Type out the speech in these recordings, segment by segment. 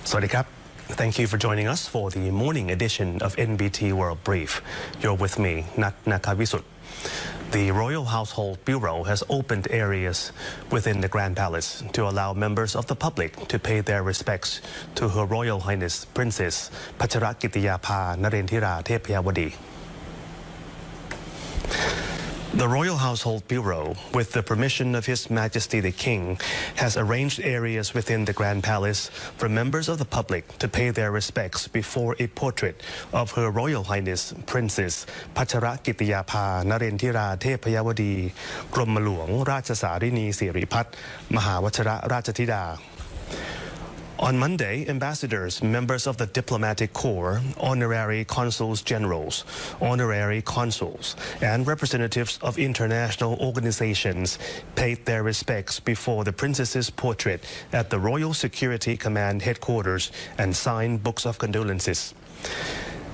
Sawasdee krab. Thank you for joining us for the morning edition of NBT World Brief. You're with me, Nat Nakavisut. The Royal Household Bureau has opened areas within the Grand Palace to allow members of the public to pay their respects to Her Royal Highness Princess Pacharakitiyapha Narendhira Thepayawadi. The Royal Household Bureau, with the permission of His Majesty the King, has arranged areas within the Grand Palace for members of the public to pay their respects before a portrait of Her Royal Highness Princess Pacharakitiyapha Narendhira Thepayawadi กรมหลวงราชสารินีสิริพัฒน์มหาวชรราชธิดา On Monday, ambassadors, members of the diplomatic corps, honorary consuls generals, honorary consuls, and representatives of international organizations paid their respects before the princess's portrait at the Royal Security Command headquarters and signed books of condolences.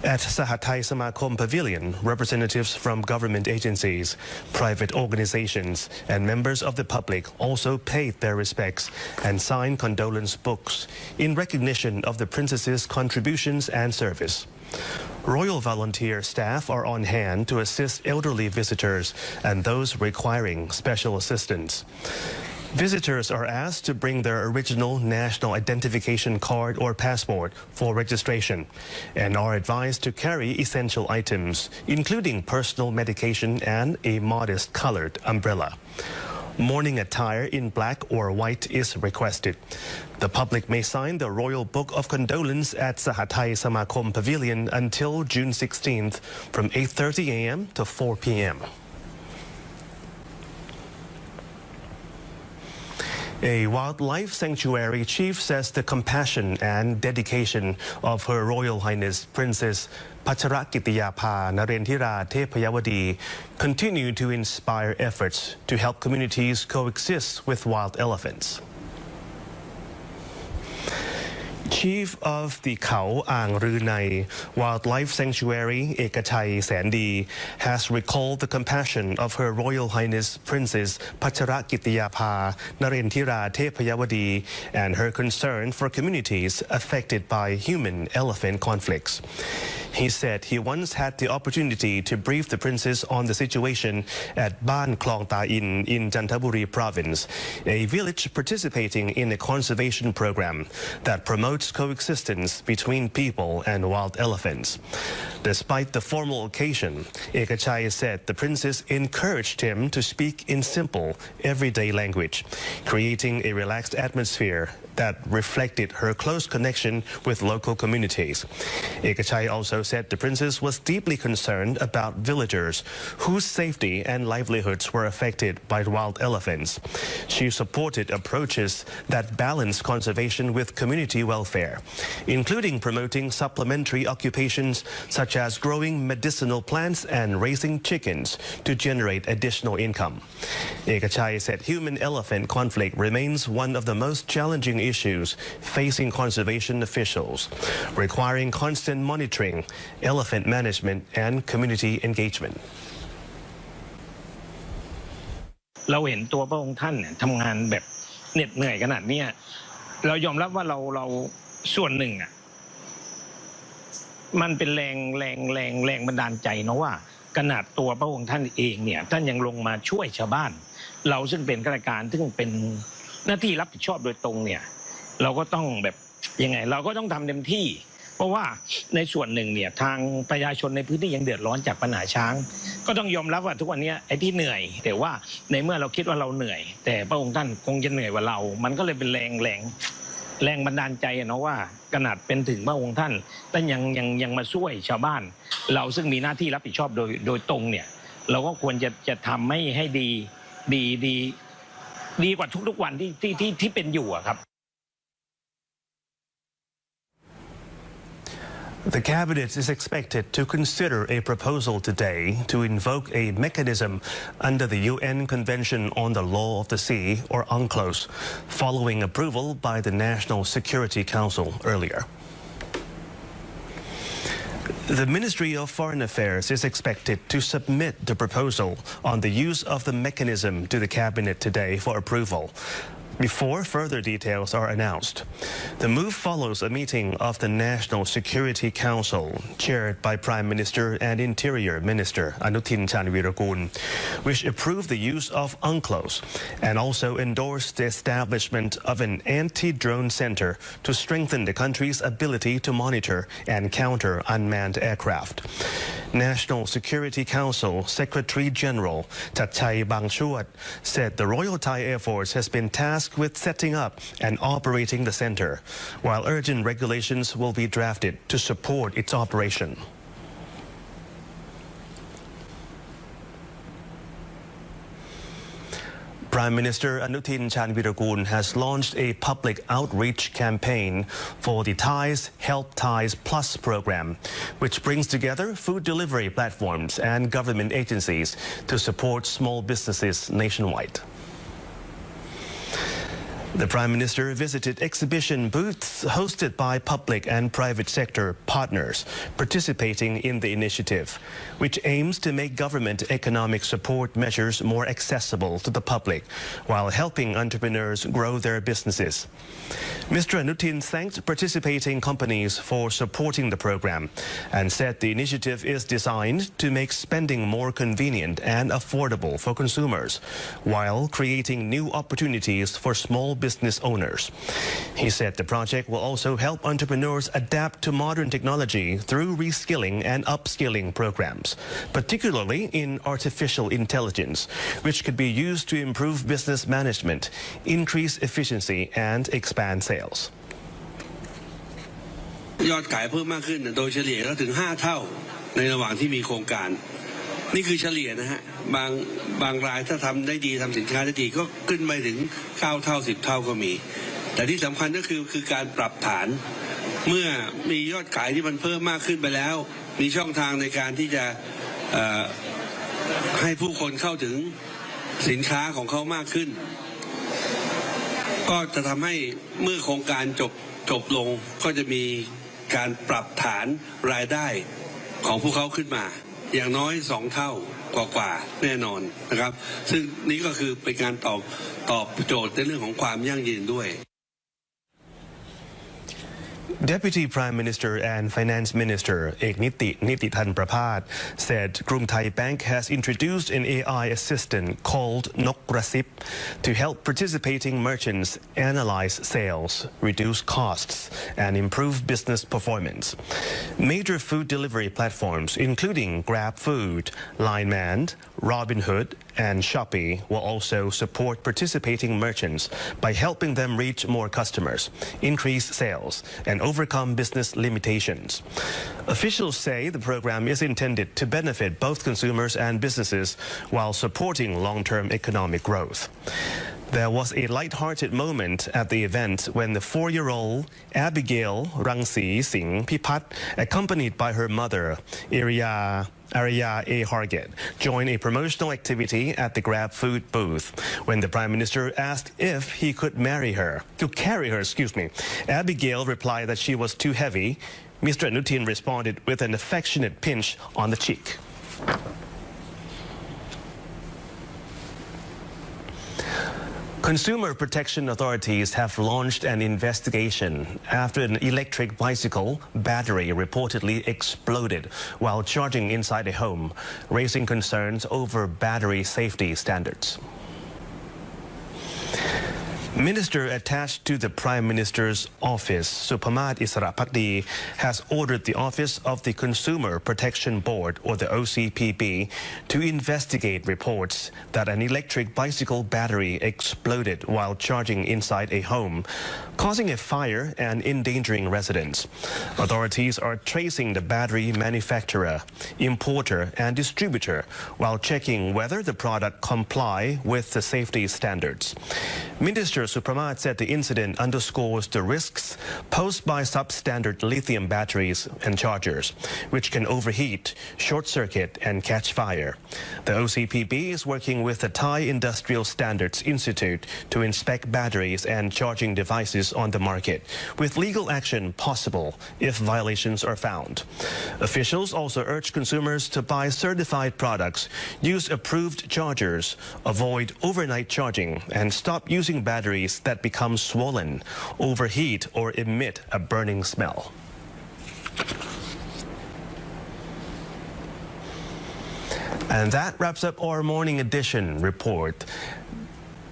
At Sahathai Samakom Pavilion, representatives from government agencies, private organizations, and members of the public also paid their respects and signed condolence books in recognition of the princess's contributions and service. Royal volunteer staff are on hand to assist elderly visitors and those requiring special assistance. Visitors are asked to bring their original national identification card or passport for registration and are advised to carry essential items, including personal medication and a modest colored umbrella. Mourning attire in black or white is requested. The public may sign the Royal Book of Condolence at Sahathai Samakom Pavilion until June 16th from 8:30 a.m. to 4 p.m. A wildlife sanctuary chief says the compassion and dedication of Her Royal Highness Princess Pacharakitiyapha Narendhira Thepayawadi continue to inspire efforts to help communities coexist with wild elephants. Chief of the Khao Ang Rynai Wildlife Sanctuary Ekachai Sandi has recalled the compassion of Her Royal Highness Princess Pacharakitiyapha Narendhira Thepayawadi and her concern for communities affected by human-elephant conflicts. He said he once had the opportunity to brief the princess on the situation at Ban Klong Ta In Jantaburi province, a village participating in a conservation program that promotes coexistence between people and wild elephants. Despite the formal occasion, Ekachai said the princess encouraged him to speak in simple, everyday language, creating a relaxed atmosphere that reflected her close connection with local communities. Ekachai also said the princess was deeply concerned about villagers whose safety and livelihoods were affected by wild elephants. She supported approaches that balance conservation with community welfare, including promoting supplementary occupations such as growing medicinal plants and raising chickens to generate additional income. Ekachai said human-elephant conflict remains one of the most challenging issues facing conservation officials, requiring constant monitoring, elephant management, and community engagement. เราเห็นตัวพระองค์ท่านทำงานแบบเหน็ดเหนื่อยขนาดนี้เรายอมรับว่าเราส่วนหนึ่งมันเป็นแรงบันดาลใจนะว่าขนาดตัวพระองค์ท่านเองเนี่ยท่านยังลงมาช่วยชาวบ้านเราซึ่งเป็นข้าราชการซึ่งเป็นหน้าที่รับผิดชอบโดยตรงเนี่ยเราก็ต้องแบบยังไงเราก็ต้องทำเต็มที่เพราะว่าในส่วนหนึ่งเนี่ยทางประชาชนในพื้นที่ยังเดือดร้อนจากปัญหาช้างก็ต้องยอมรับว่าทุกวันนี้ไอ้ที่เหนื่อยแต่ว่าในเมื่อเราคิดว่าเราเหนื่อยแต่พระองค์ท่านคงจะเหนื่อยกว่าเรามันก็เลยเป็นแรงบันดาลใจนะว่าขนาดเป็นถึงพระองค์ท่านแต่ยังมาช่วยชาวบ้านเราซึ่งมีหน้าที่รับผิดชอบโดยตรงเนี่ยเราก็ควรจะทำให้ดีกว่าทุกวันที่เป็นอยู่ครับ The Cabinet is expected to consider a proposal today to invoke a mechanism under the UN Convention on the Law of the Sea, or UNCLOS, following approval by the National Security Council earlier. The Ministry of Foreign Affairs is expected to submit the proposal on the use of the mechanism to the Cabinet today for approval. before further details are announced. The move follows a meeting of the National Security Council, chaired by Prime Minister and Interior Minister Anuthin Chanvirakul, which approved the use of UNCLOS and also endorsed the establishment of an anti-drone center to strengthen the country's ability to monitor and counter unmanned aircraft. National Security Council Secretary General Chathai Bangchuat said the Royal Thai Air Force has been tasked with setting up and operating the center, while urgent regulations will be drafted to support its operation. Prime Minister Anuthin Chanvirakul has launched a public outreach campaign for the Thais Help Thais Plus program, which brings together food delivery platforms and government agencies to support small businesses nationwide. The Prime Minister visited exhibition booths hosted by public and private sector partners participating in the initiative, which aims to make government economic support measures more accessible to the public while helping entrepreneurs grow their businesses. Mr. Anuthin thanked participating companies for supporting the program and said the initiative is designed to make spending more convenient and affordable for consumers while creating new opportunities for small business owners. He said the project will also help entrepreneurs adapt to modern technology through reskilling and upskilling programs, particularly in artificial intelligence, which could be used to improve business management, increase efficiency, and expand sales. ยอดขายเพิ่มมากขึ้นโดยเฉลี่ยแล้วถึง5 เท่าในระหว่างที่มีโครงการนี่คือเฉลี่ยนะฮะบางรายถ้าทำได้ดีทำสินค้าได้ดีก็ขึ้นไปถึง9 เท่า10 เท่าก็มีแต่ที่สำคัญก็คือการปรับฐานเมื่อมียอดขายที่มันเพิ่มมากขึ้นไปแล้วมีช่องทางในการที่จะให้ผู้คนเข้าถึงสินค้าของเขามากขึ้นก็จะทำให้เมื่อโครงการจบลงก็จะมีการปรับฐานรายได้ของพวกเขาขึ้นมาอย่างน้อย2 เท่ากว่าแน่นอนนะครับซึ่งนี้ก็คือเป็นการตอบโจทย์ในเรื่องของความยั่งยืนด้วย Deputy Prime Minister and Finance Minister Nitithan Prapat said Krum Thai Bank has introduced an AI assistant called Nok Rasip to help participating merchants analyze sales, reduce costs, and improve business performance. Major food delivery platforms, including Grab Food, Lineman, Robinhood, and Shopee, will also support participating merchants by helping them reach more customers, increase sales, and overcome business limitations. Officials say the program is intended to benefit both consumers and businesses while supporting long-term economic growth. There was a light-hearted moment at the event when the 4-year-old Abigail Rangsi Singh Pipat, accompanied by her mother, Arya A. Harget, joined a promotional activity at the Grab Food booth. When the Prime Minister asked if he could carry her, Abigail replied that she was too heavy. Mr. Anuthin responded with an affectionate pinch on the cheek. Consumer protection authorities have launched an investigation after an electric bicycle battery reportedly exploded while charging inside a home, raising concerns over battery safety standards. Minister attached to the Prime Minister's office, Supamat Israpakdi, has ordered the Office of the Consumer Protection Board, or the OCPB, to investigate reports that an electric bicycle battery exploded while charging inside a home, causing a fire and endangering residents. Authorities are tracing the battery manufacturer, importer, and distributor while checking whether the product comply with the safety standards. Minister Supramat said the incident underscores the risks posed by substandard lithium batteries and chargers, which can overheat, short-circuit, and catch fire. The OCPB is working with the Thai Industrial Standards Institute to inspect batteries and charging devices on the market, with legal action possible if violations are found. Officials also urge consumers to buy certified products, use approved chargers, avoid overnight charging, and stop using batteries arteries that become swollen, overheat, or emit a burning smell. And that wraps up our morning edition report.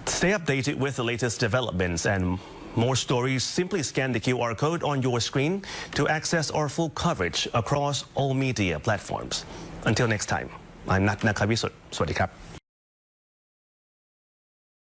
Stay updated with the latest developments and more stories. Simply scan the QR code on your screen to access our full coverage across all media platforms. Until next time, I'm Nat Nakavisut. สวัสดีครับ